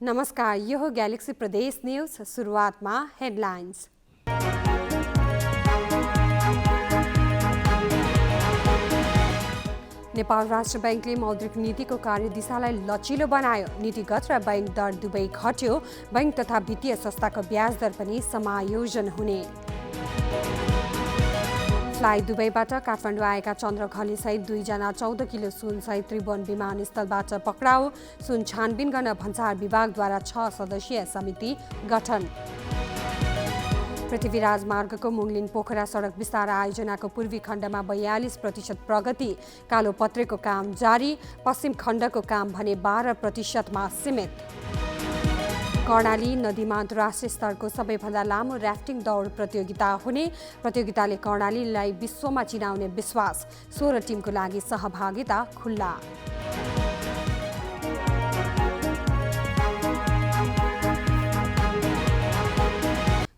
नमस्कार, यो हो ग्यालेक्सी प्रदेश न्यूज। सुरुवातमा हेडलाइन्स। नेपाल राष्ट्र बैंकले मौद्रिक नीतिको कार्यदिशालाई लचिलो बनायो। नीतिगत र बैंक दर दुवै घट्यो। बैंक तथा वित्तीय संस्थाको ब्याज दर पनि समायोजन हुने। फ्लाइ दुबईबाट काठमाडौँ आएका चन्द्र घलेसहित 2 जना 14 किलो सुनसहित त्रिभुवन विमानस्थलबाट पक्राउ। सुन छानबिन गर्न भन्सार विभागद्वारा 6 सदस्यीय समिति गठन। पृथ्वी राजमार्गको मुङलिन पोखरा सडक विस्तार आयोजनाको पूर्वी खण्डमा 42% प्रगति। कालो पत्रेको काम जारी। पश्चिम खण्डको काम भने 12%मा सीमित। कर्णाली नदीमा अन्तर्राष्ट्रिय स्तरको सबैभन्दा लामो र्याफ्टिङ दौड प्रतियोगिता हुने। प्रतियोगिताले कर्णालीलाई विश्वमा चिनाउने विश्वास। 16 टिमको लागि सहभागिता खुल्ला।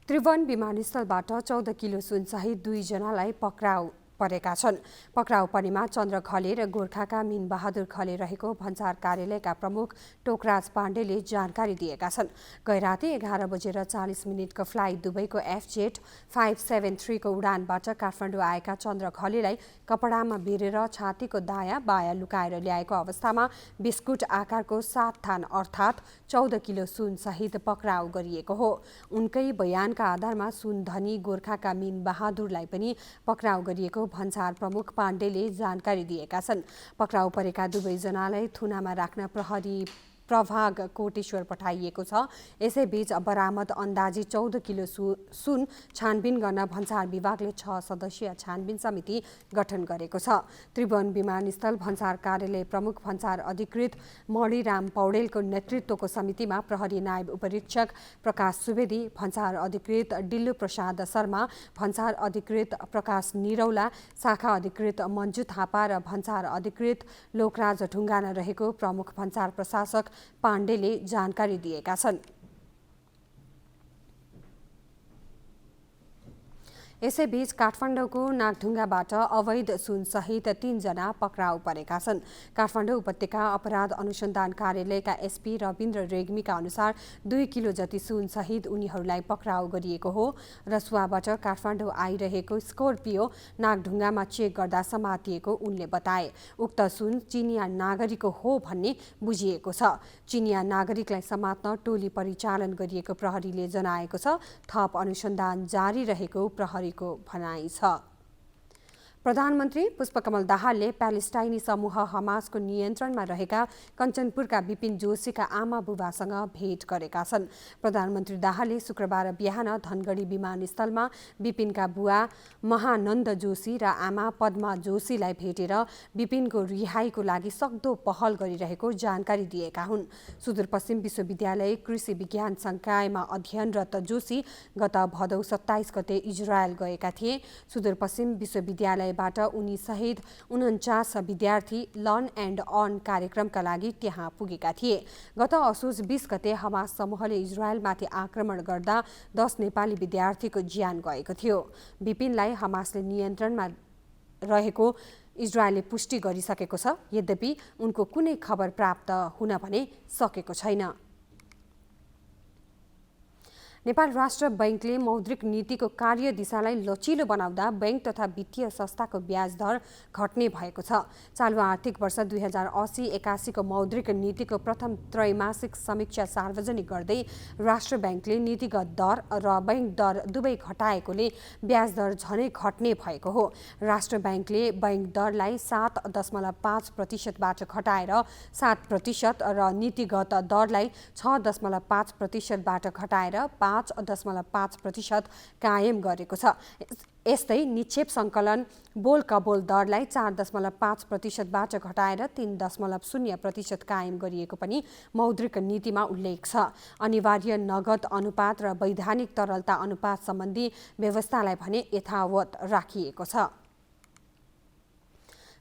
त्रिभुवन विमानस्थलबाट 14 किलो सुनसहित 2 जनालाई पक्राउ परेका छन्। पक्राउ पर्नेमा चन्द्र खले र गोर्खाका मीन बहादुर खले रहेको भन्सार कार्यालयका प्रमुख टोकराज पाण्डेले जानकारी दिएका छन्। गैराती 11:40 को फ्लाइट दुबईको FZ 573 को उडानबाट काठमाडौँ आएका चन्द्र खलेलाई कपडामा बेरेर छातीको दायाँ बायाँ लुकाएर ल्याएको अवस्थामा बिस्कुट आकारको 7 थान अर्थात् 14 किलो सुनसहित पक्राउ गरिएको हो। उनकै बयानका आधारमा सुन धनी गोर्खाका मीन बहादुरलाई पनि पक्राउ गरिएको भन्सार प्रमुख पाण्डेले जानकारी दिएका छन्। पक्राउ परेका दुवैजनालाई थुनामा राख्न प्रहरी प्रभाग कोटेश्वर पठाइएको छ। यसैबीच बरामद अन्दाजी 14 किलो सुन छानबिन गर्न भन्सार विभागले 6 सदस्यीय छानबिन समिति गठन गरेको छ। त्रिभुवन विमानस्थल भन्सार कार्यालय प्रमुख भन्सार अधिकृत मणिराम पौडेलको नेतृत्वको समितिमा प्रहरी नायब उपरीक्षक प्रकाश सुवेदी, भन्सार अधिकृत डिल्लु प्रसाद शर्मा, भन्सार अधिकृत प्रकाश निरौला, शाखा अधिकृत मञ्जु थापा र भन्सार अधिकृत लोकराज ढुङ्गाना रहेको प्रमुख भन्सार प्रशासक पाण्डेले जानकारी दिएका छन्। यसैबीच काठमाडौँको नागढुङ्गाबाट अवैध सुनसहित 3 जना पक्राउ परेका छन्। काठमाडौँ उपत्यका अपराध अनुसन्धान कार्यालयका SP रविन्द्र रेग्मीका अनुसार 2 किलो जति सुनसहित उनीहरूलाई पक्राउ गरिएको हो। रसुवाबाट काठमाडौँ आइरहेको स्कोर्पियो नागढुङ्गामा चेक गर्दा समातिएको उनले बताए। उक्त सुन चिनिया नागरिकको हो भन्ने बुझिएको छ। चिनिया नागरिकलाई समात्न टोली परिचालन गरिएको प्रहरीले जनाएको छ। थप अनुसन्धान जारी रहेको प्रहरी को भनाइ छ। प्रधानमन्त्री पुष्पकमल दाहालले प्यालेस्टाइनी समूह हमासको नियन्त्रणमा रहेका कञ्चनपुरका विपिन जोशीका आमा बुबासँग भेट गरेका छन्। प्रधानमन्त्री दाहालले शुक्रबार बिहान धनगढी विमानस्थलमा विपिनका बुवा महानन्द जोशी र आमा पद्मा जोशीलाई भेटेर विपिनको रिहाईको लागि सक्दो पहल गरिरहेको जानकारी दिएका हुन्। सुदूरपश्चिम विश्वविद्यालय कृषि विज्ञान संकायमा अध्ययनरत जोशी गत भदौ 27 गते इजरायल गएका थिए। सुदूरपश्चिम विश्वविद्यालय बाट उनी सहित 49 विद्यार्थी लर्न एन्ड अर्न कार्यक्रमका लागि त्यहाँ पुगेका थिए। गत असोज 20 गते हमास समूहले इजरायलमाथि आक्रमण गर्दा 10 नेपाली विद्यार्थीको ज्यान गएको थियो। विपिनलाई हमासले नियन्त्रणमा रहेको इजरायलले पुष्टि गरिसकेको छ। यद्यपि उनको कुनै खबर प्राप्त हुन भने सकेको छैन। नेपाल राष्ट्र बैंकले मौद्रिक नीतिको कार्यदिशालाई लचिलो बनाउँदा बैंक तथा वित्तीय संस्थाको ब्याज दर घट्ने भएको छ। चालु आर्थिक वर्ष 2080-81 को मौद्रिक नीतिको प्रथम त्रैमासिक समीक्षा सार्वजनिक गर्दै राष्ट्र बैंकले नीतिगत दर र बैंक दर दुवै घटाएकोले ब्याज दर झनै घट्ने भएको हो। राष्ट्र बैंकले बैंक दरलाई 7.5% बाट घटाएर 7% र नीतिगत दरलाई 6.5% बाट घटाएर 5.5% कायम गरेको छ। यस्तै निक्षेप सङ्कलन बोल कबोल दरलाई 4.5% बाट घटाएर 3.0% कायम गरिएको पनि मौद्रिक नीतिमा उल्लेख छ। अनिवार्य नगद अनुपात र वैधानिक तरलता अनुपात सम्बन्धी व्यवस्थालाई भने यथावत राखिएको छ।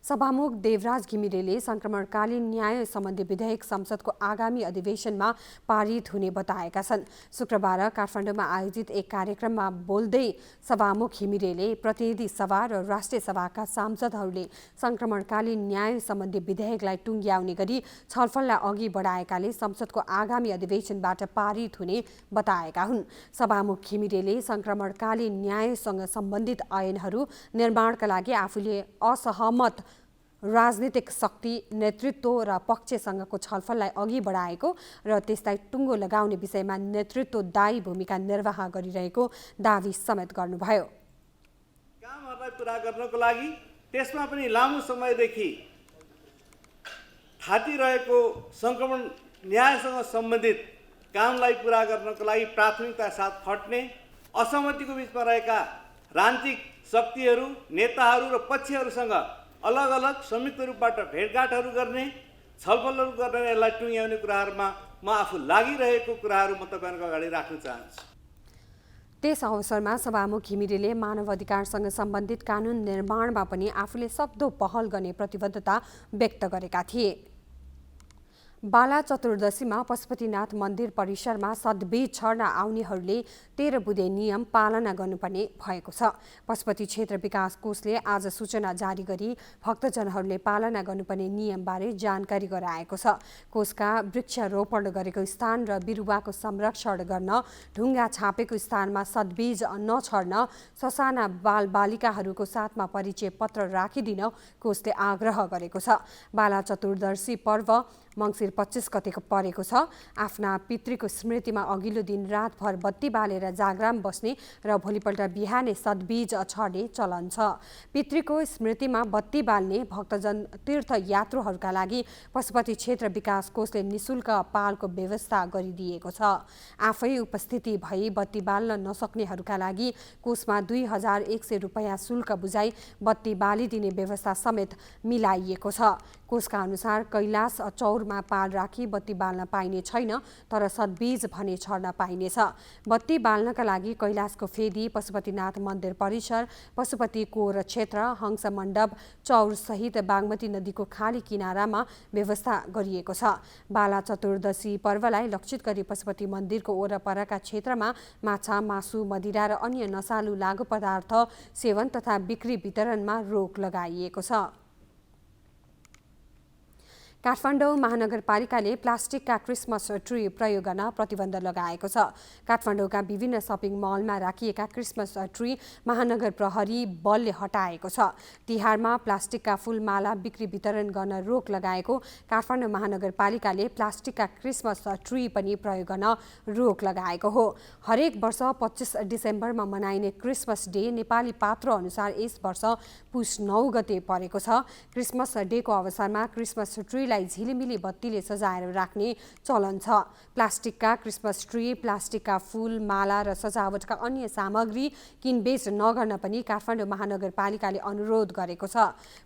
सभामुख देवराज घिमिरेले संक्रमणकालीन न्याय सम्बन्धी विधेयक संसदको आगामी अधिवेशनमा पारित हुने बताएका छन्। शुक्रबार काठमाडौँमा आयोजित एक कार्यक्रममा बोल्दै सभामुख घिमिरेले प्रतिनिधि सभा र राष्ट्रिय सभाका सांसदहरूले संक्रमणकालीन न्याय सम्बन्धी विधेयकलाई टुङ्ग्याउने गरी छलफललाई अघि बढाएकाले संसदको आगामी अधिवेशनबाट पारित हुने बताएका हुन्। सभामुख घिमिरेले संक्रमणकालीन न्यायसँग सम्बन्धित ऐनहरू निर्माणका लागि आफूले असहमत राजनीतिक शक्ति नेतृत्व र पक्षसँगको छलफललाई अघि बढाएको र त्यसलाई टुङ्गो लगाउने विषयमा नेतृत्वदायी भूमिका निर्वाह गरिरहेको दावी समेत गर्नुभयो। कामहरूलाई पुरा गर्नको लागि त्यसमा पनि लामो समयदेखि थातिरहेको संक्रमण न्यायसँग सम्बन्धित कामलाई पुरा गर्नको लागि प्राथमिकता साथ खट्ने, असहमतिको बिचमा रहेका राजनीतिक शक्तिहरू, नेताहरू र पक्षहरूसँग अलग अलग संयुक्त रूपबाट भेटघाटहरू गर्ने, छलफलहरू गर्ने, यसलाई टुङ्ग्याउने कुराहरूमा म आफू लागिरहेको कुराहरू म तपाईँहरूको अगाडि राख्न चाहन्छु। त्यस अवसरमा सभामुख घिमिरेले मानव अधिकारसँग सम्बन्धित कानुन निर्माणमा पनि आफूले सक्दो पहल गर्ने प्रतिबद्धता व्यक्त गरेका थिए। बाला चतुर्दशीमा पशुपतिनाथ मन्दिर परिसरमा सद्बीज छर्न आउनेहरूले 13 बुँदे नियम पालना गर्नुपर्ने भएको छ। पशुपति क्षेत्र विकास कोषले आज सूचना जारी गरी भक्तजनहरूले पालना गर्नुपर्ने नियमबारे जानकारी गराएको छ। कोषका वृक्षारोपण गरेको स्थान र बिरुवाको संरक्षण गर्न, ढुङ्गा छापेको स्थानमा सद्बीज नछर्न, ससाना बालबालिकाहरूको साथमा परिचय पत्र राखिदिन कोषले आग्रह गरेको छ। बाला चतुर्दशी पर्व मङ्सिर 25 गतेको परेको छ। आफ्ना पितृको स्मृतिमा अघिल्लो दिन रातभर बत्ती बालेर जागराम बस्ने र भोलिपल्ट बिहानै सद्बीज छर्ने चलन छ। पितृको स्मृतिमा बत्ती बाल्ने भक्तजन तीर्थयात्रुहरूका लागि पशुपति क्षेत्र विकास कोषले निशुल्क पालको व्यवस्था गरिदिएको छ। आफै उपस्थिति भई बत्ती बाल्न नसक्नेहरूका लागि कोषमा 2100 रुपैयाँ शुल्क बुझाइ बत्ती बालिदिने व्यवस्था समेत मिलाइएको छ। कोषका अनुसार कैलाश चौरमा पाल राखी बत्ती बाल्न पाइने छैन, तर सद्बीज भने छर्न पाइनेछ। बत्ती बाल्नका लागि कैलाशको फेदी, पशुपतिनाथ मन्दिर परिसर, पशुपति कोर क्षेत्र, हंस मण्डप, चौर सहित बागमती नदीको खाली किनारामा व्यवस्था गरिएको छ। बाला चतुर्दशी पर्वलाई लक्षित गरी पशुपति मन्दिरको वरपरका क्षेत्रमा माछा, मासु, मदिरा र अन्य नशालु लागु पदार्थ सेवन तथा बिक्री वितरणमा रोक लगाइएको छ। काठमाडौँ महानगरपालिकाले प्लास्टिकका क्रिसमस ट्री प्रयोग गर्न प्रतिबन्ध लगाएको छ। काठमाडौँका विभिन्न सपिङ मलमा राखिएका क्रिसमस ट्री महानगर प्रहरी बलले हटाएको छ। तिहारमा प्लास्टिकका फूलमाला बिक्री वितरण गर्न रोक लगाएको काठमाडौँ महानगरपालिकाले प्लास्टिकका क्रिसमस ट्री पनि प्रयोग गर्न रोक लगाएको हो। हरेक वर्ष 25 डिसेम्बरमा मनाइने क्रिसमस डे नेपाली पात्रो अनुसार यस वर्ष पुस 9 गते परेको छ। क्रिसमस डेको अवसरमा क्रिसमस ट्रीलाई झिलिमिली बत्तीले सजाएर राख्ने चलन छ। प्लास्टिकका क्रिसमस ट्री, प्लास्टिकका फूल, माला र सजावटका अन्य सामग्री किनबेच नगर्न पनि काठमाडौँ महानगरपालिकाले अनुरोध गरेको छ।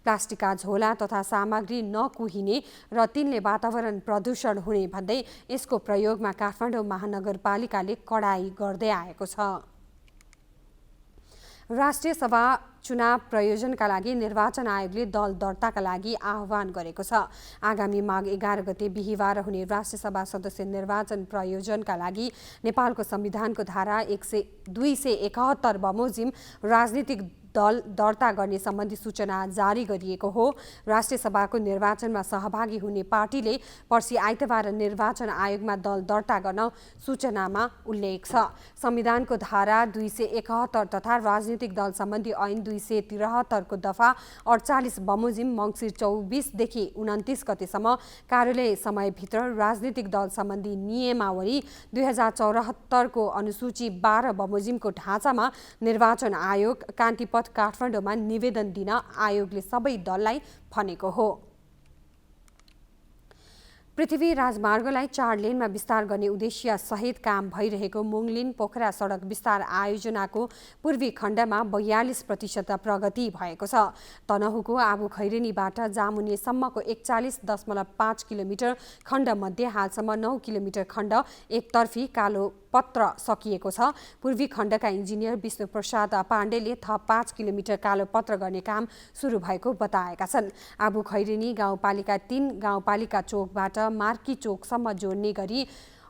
प्लास्टिकका झोला तथा सामग्री नकुहिने र तिनले वातावरण प्रदूषण हुने भन्दै यसको प्रयोगमा काठमाडौँ महानगरपालिकाले कडाई गर्दै आएको छ। राष्ट्रिय सभा चुनाव प्रयोजनका लागि निर्वाचन आयोगले दल दर्ताका लागि आह्वान गरेको छ। आगामी माघ 11 गते बिहिबार हुने राष्ट्रिय सभा सदस्य निर्वाचन प्रयोजनका लागि नेपालको संविधानको धारा 271 बमोजिम राजनीतिक दल दर्ता गर्ने सम्बन्धी सूचना जारी गरिएको हो। राष्ट्रिय सभाको निर्वाचनमा सहभागी हुने पार्टीले पर्सि आइतबार निर्वाचन आयोगमा दल दर्ता गर्न सूचनामा उल्लेख छ। संविधानको धारा 271 तथा राजनीतिक दल सम्बन्धी ऐन 273 को दफा 48 बमोजिम मङ्सिर 24 देखि 29 गतेसम्म कार्यालय समयभित्र राजनीतिक दल सम्बन्धी नियमावली 2074 को अनुसूची 12 बमोजिमको ढाँचामा निर्वाचन आयोग कान्तिपथ काठमाडौँमा निवेदन दिन आयोगले सबै दललाई भनेको हो। पृथ्वी राजमार्गलाई 4 लेनमा विस्तार गर्ने उद्देश्य सहित काम भइरहेको मुङलिन पोखरा सडक विस्तार आयोजनाको पूर्वी खण्डमा 42% प्रगति भएको छ। तनहुको आबु खैरेनीबाट जामुनेसम्मको 41.5 किलोमिटर खण्डमध्ये हालसम्म 9 किलोमिटर खण्ड एकतर्फी कालो पत्र सकिएको छ। पूर्वी खण्डका इन्जिनियर विष्णु प्रसाद पाण्डेले थप 5 किलोमिटर कालो पत्र गर्ने काम सुरु भएको बताएका छन्। आबु खैरेनी गाउँपालिका 3 गाउँपालिका चोकबाट मार्की चोकसम्म जोड्ने गरी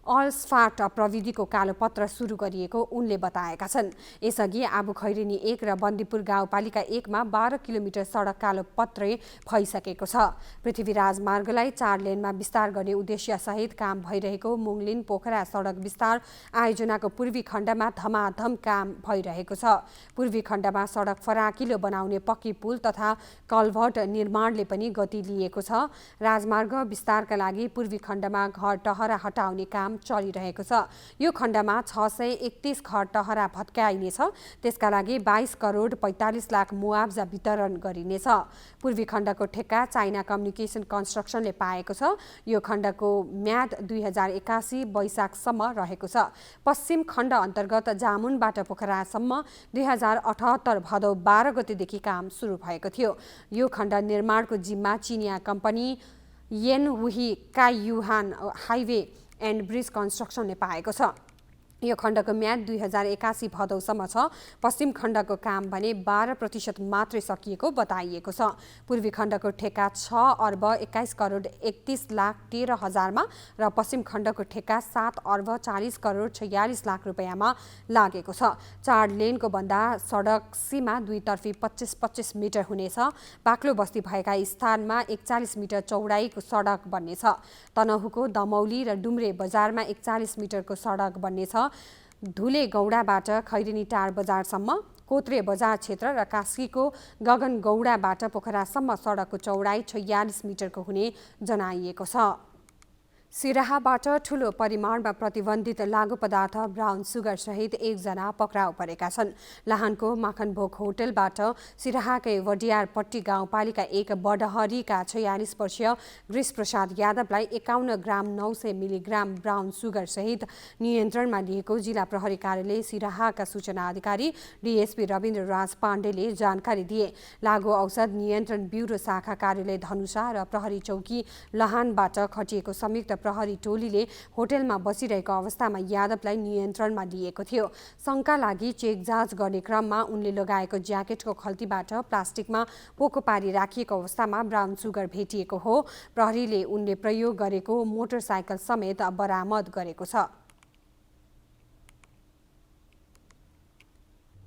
अल्सफाट प्रविधिको कालोपत्र सुरु गरिएको उनले बताएका छन्। यसअघि आबु खैरेनी 1 र बन्दीपुर गाउँपालिका 1 मा 12 किलोमिटर सडक कालोपत्रै भइसकेको छ। पृथ्वी राजमार्गलाई 4 लेनमा विस्तार गर्ने उद्देश्य सहित काम भइरहेको मुङलिन पोखरा सडक विस्तार आयोजनाको पूर्वी खण्डमा धमाधम काम भइरहेको छ। पूर्वी खण्डमा सडक फराकिलो बनाउने पक्की पुल तथा कल्भर्ट निर्माणले पनि गति लिएको छ। राजमार्ग विस्तारका लागि पूर्वी खण्डमा घर टहरा हटाउने काम चलिरहेको छ। यो खण्डमा 631 घर टहरा भत्काइनेछ। त्यसका लागि 22 करोड 45 लाख मुआब्जा वितरण गरिनेछ। पूर्वी खण्डको ठेक्का चाइना कम्युनिकेसन कन्स्ट्रक्सनले पाएको छ। यो खण्डको म्याद 2081 वैशाखसम्म रहेको छ। पश्चिम खण्ड अन्तर्गत जामुनबाट पोखरासम्म 2078 भदौ 12 गतेदेखि काम सुरु भएको थियो। यो खण्ड निर्माणको जिम्मा चिनिया कम्पनी येनवुही काइयुहान हाइवे एन्ड ब्रिज कन्स्ट्रक्सनले पाएको छ। यो खण्डको म्याद 2081 भदौसम्म छ। पश्चिम खण्डको काम भने 12% मात्रै सकिएको बताइएको छ। पूर्वी खण्डको ठेक्का 6 अर्ब 21 करोड 31 लाख 13 हजारमा र पश्चिम खण्डको ठेक्का 7 अर्ब 40 करोड 46 लाख रुपियाँमा लागेको छ। 4 लेनको भन्दा सडक सीमा दुईतर्फी 25-25 मिटर हुनेछ। बाक्लो बस्ती भएका स्थानमा 41 मिटर चौडाइको सडक बन्नेछ। तनहुको दमौली र डुम्रे बजारमा 41 मिटरको सडक बन्नेछ। धुले गौडाबाट खैरेनी टार बजारसम्म, कोत्रे बजार क्षेत्र र कास्कीको गगन गौडाबाट पोखरासम्म सडकको चौडाइ 46 मिटरको हुने जनाइएको छ। सिराहाबाट ठूलो परिमाणमा प्रतिबन्धित लागु पदार्थ ब्राउन सुगर सहित 1 जना पक्राउ परेका छन्। लाहानको माखनभोग होटलबाट सिराहाकै वडियारपट्टी गाउँपालिका 1 बडहरीका 46 वर्षीय गृष प्रसाद यादवलाई 51 ग्राम 900 मिलिग्राम ब्राउन सुगर सहित नियन्त्रणमा लिएको जिल्ला प्रहरी कार्यालय सिराहाका सूचना अधिकारी डीएसपी रविन्द्र राज पाण्डेले जानकारी दिए। लागु औषध नियन्त्रण ब्युरो शाखा कार्यालय धनुषा र प्रहरी चौकी लाहानबाट खटिएको संयुक्त प्रहरी टोलीले होटलमा बसिरहेको अवस्थामा यादवलाई नियन्त्रणमा लिएको थियो। शंका लागि चेक जाँच गर्ने क्रममा उनले लगाएको ज्याकेटको खल्तीबाट प्लास्टिकमा पोको पारी राखिएको अवस्थामा ब्राउन सुगर भेटिएको हो। प्रहरीले उनले प्रयोग गरेको मोटरसाइकल समेत बरामद गरेको छ।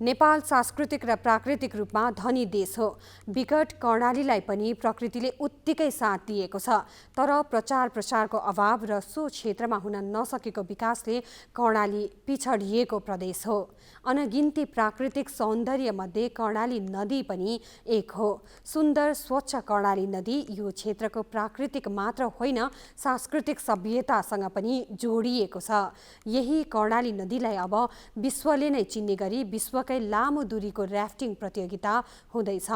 नेपाल सांस्कृतिक र प्राकृतिक रूपमा धनी देश हो। विकट कर्णालीलाई पनि प्रकृतिले उत्तिकै साथ दिएको छ। तर प्रचार प्रसारको अभाव र सो क्षेत्रमा हुन नसकेको विकासले कर्णाली पिछडिएको प्रदेश हो। अनगिन्ती प्राकृतिक सौन्दर्यमध्ये कर्णाली नदी पनि एक हो। सुन्दर स्वच्छ कर्णाली नदी यो क्षेत्रको प्राकृतिक मात्र होइन, सांस्कृतिक सभ्यतासँग पनि जोडिएको छ। यही कर्णाली नदीलाई अब विश्वले नै चिन्ने गरी विश्वकै लामो दूरीको र्याफ्टिङ प्रतियोगिता हुँदैछ।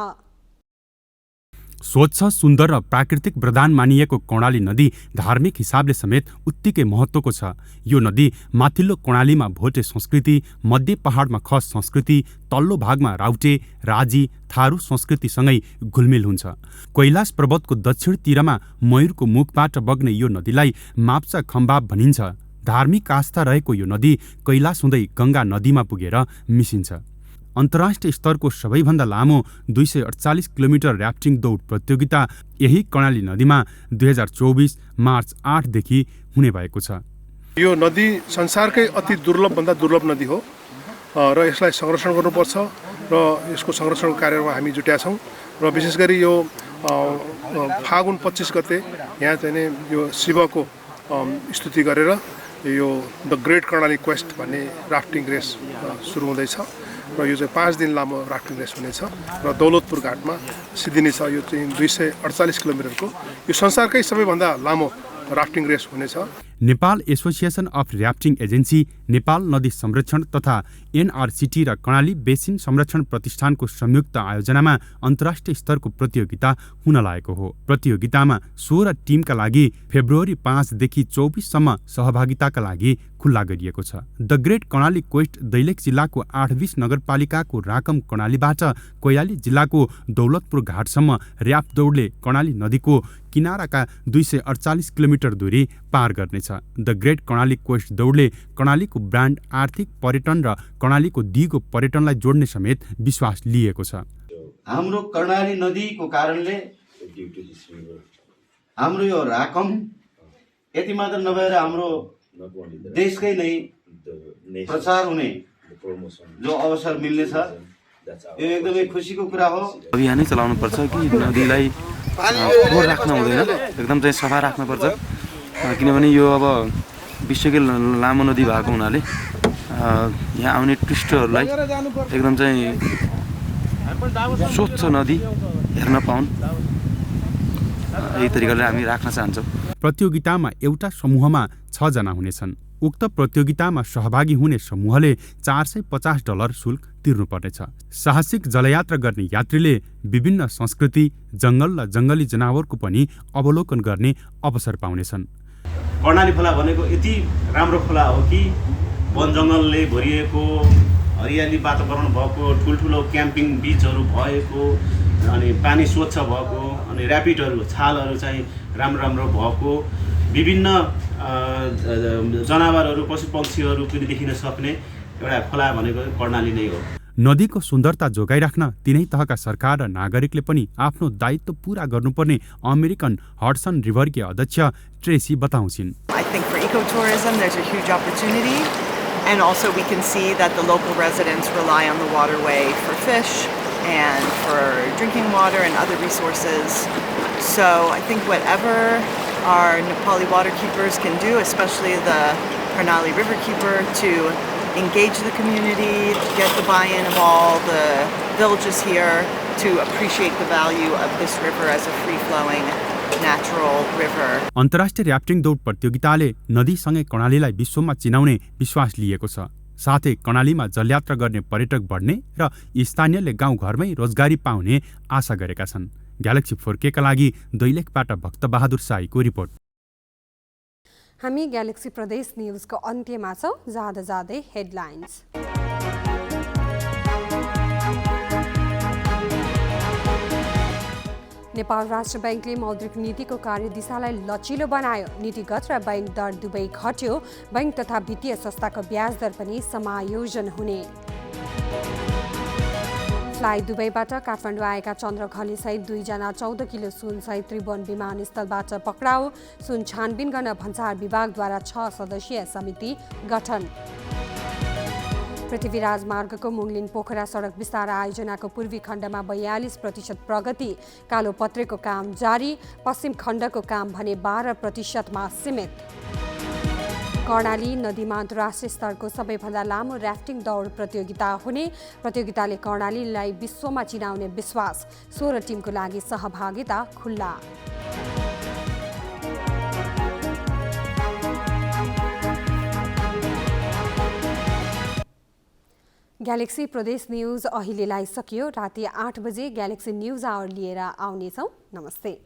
स्वच्छ, सुन्दर र प्राकृतिक वरदान मानिएको कर्णाली नदी धार्मिक हिसाबले समेत उत्तिकै महत्त्वको छ। यो नदी माथिल्लो कर्णालीमा भोटे संस्कृति, मध्य पहाडमा खस संस्कृति, तल्लो भागमा राउटे, राजी, थारू संस्कृतिसँगै घुलमिल हुन्छ। कैलाश पर्वतको दक्षिण तीरमा मयूरको मुखबाट बग्ने यो नदीलाई माप्चा खम्बाब भनिन्छ। धार्मिक आस्था रहेको यो नदी कैलाश हुँदै गङ्गा नदीमा पुगेर मिसिन्छ। अन्तर्राष्ट्रिय स्तरको सबैभन्दा लामो 248 किलोमिटर र्याफ्टिङ दौड प्रतियोगिता यही कर्णाली नदीमा 2024 मार्च 8 देखि हुने भएको छ। यो नदी संसारकै अति दुर्लभभन्दा दुर्लभ नदी हो र यसलाई संरक्षण गर्नुपर्छ र यसको संरक्षण कार्यमा हामी जुटेका छौँ। र विशेष गरी यो फागुन 25 गते यहाँ चाहिँ यो शिवको स्तुति गरेर यो द ग्रेट कर्णाली क्वेस्ट भन्ने राफ्टिङ रेस सुरु हुँदैछ र यो चाहिँ 5 दिन लामो राफ्टिङ रेस हुनेछ र दौलतपुर घाटमा सिद्धिनेछ। यो चाहिँ 248 किलोमिटरको यो संसारकै सबैभन्दा लामो राफ्टिङ रेस हुनेछ। Nepal association of rafting agency, Nepal नदी संरक्षण तथा एनआरसिटी र कर्णाली बेसिन संरक्षण प्रतिष्ठानको संयुक्त आयोजनामा अन्तर्राष्ट्रिय स्तरको प्रतियोगिता हुन लागेको हो। प्रतियोगितामा 16 टिमका लागि फेब्रुअरी 5 देखि 24 सम्म सहभागिताका लागि खुल्ला गरिएको छ। The great Karnali quest Dailekh जिल्लाको 820 नगरपालिकाको राकम कर्णालीबाट कोइराली जिल्लाको दौलतपुर घाटसम्म र्याफ्ट दौडले कर्णाली नदीको किनाराका 248 किलोमिटर दूरी पार गर्नेछ। द ग्रेट कर्णाली क्वेस्ट दौडले कर्णालीको ब्रान्ड, आर्थिक, पर्यटन र कर्णालीको दिगो पर्यटनलाई जोड्ने समेत विश्वास लिएको छ। हाम्रो कर्णाली नदीको कारणले हाम्रो यो राकम यति मात्र नभएर हाम्रो देशकै नै प्रचार हुने जो अवसर मिल्नेछ, यो एकदमै खुसीको कुरा हो। अभियानै चलाउनु पर्छ कि नदीलाई फोहोर राख्न हुँदैन, एकदम चाहिँ सफा राख्नुपर्छ। किनभने यो अब विश्वकै लामो नदी भएको हुनाले यहाँ आउने टुरिस्टहरूलाई एकदम चाहिँ स्वच्छ नदी हेर्न पाउन्, यही तरिकाले हामी राख्न चाहन्छौँ। प्रतियोगितामा एउटा समूहमा 6 जना हुनेछन्। उक्त प्रतियोगितामा सहभागी हुने समूहले $450 शुल्क तिर्नुपर्नेछ। साहसिक जलयात्रा गर्ने यात्रीले विभिन्न संस्कृति, जंगल र जंगली जनावरको पनि अवलोकन गर्ने अवसर पाउनेछन्। कर्णाली खोला भनेको यति राम्रो खोला हो कि वन जङ्गलले भरिएको, हरियाली वातावरण भएको, ठुल्ठुलो क्याम्पिङ बिचहरू भएको, अनि पानी स्वच्छ भएको, अनि ऱ्यापिडहरू छालहरू चाहिँ राम्रो राम्रो भएको, विभिन्न जनावरहरू, पशु पक्षीहरू पनि देखिन सक्ने एउटा खोला भनेको कर्णाली नै हो। नदीको सुन्दरता जोगाइराख्न तिनै तहका सरकार र नागरिकले पनि आफ्नो दायित्व पूरा गर्नुपर्ने अमेरिकन हडसन रिभरकी अध्यक्ष Tracy बताउँछिन्। I think for ecotourism there's a huge opportunity, and also we can see that the local residents rely on the waterway for fish and for drinking water and other resources. So I think whatever our Nepali waterkeepers can do, especially the Karnali Riverkeeper, to engage the community, to get the buy-in of all the villages here, to appreciate the value of this river as a free-flowing natural river. अन्तर्राष्ट्रिय rafting दौड प्रतियोगिताले नदीसँगै कर्णालीलाई विश्वमा चिनाउने विश्वास लिएको छ। साथै कर्णालीमा जलयात्रा गर्ने पर्यटक बढ्ने र स्थानीयले गाउँघरमै रोजगारी पाउने आशा गरेका छन्। ग्यालेक्सी 4K का लागि दैलेखबाट भक्तबहादुर साईको रिपोर्ट। हामी ग्यालेक्सी प्रदेश न्युजको अन्त्यमा छौं। जाँदै हेडलाइन्स। नेपाल राष्ट्र बैंकले मौद्रिक नीतिको कार्यदिशालाई लचिलो बनायो। नीतिगत र बैंक दर दुवै घट्यो। बैंक तथा वित्तीय संस्थाको ब्याज दर पनि समायोजन हुने। फ्लाइ दुबईबाट काठमाडौँ आएका चन्द्र घले सहित 2 जना 14 किलो सुन सहित त्रिभुवन विमानस्थलबाट पक्राउ। सुन छानबिन गर्न भन्सार विभागद्वारा 6 सदस्यीय समिति गठन। पृथ्वी राजमार्गको मुङलिन पोखरा सडक विस्तार आयोजनाको पूर्वी खण्डमा 42% प्रगति। कालो पत्रेको काम जारी। पश्चिम खण्डको काम भने 12%मा सीमित। कर्णाली नदीमा अन्तर्राष्ट्रिय स्तरको सबैभन्दा लामो र्याफ्टिङ दौड प्रतियोगिता हुने। प्रतियोगिताले कर्णालीलाई विश्वमा चिनाउने विश्वास। 16 टिमको लागि सहभागिता खुल्ला। ग्यालेक्सी प्रदेश न्युज अहिलेलाई सकियो। राति 8 बजे ग्यालेक्सी न्युज आवर लिएर आउनेछौँ। नमस्ते।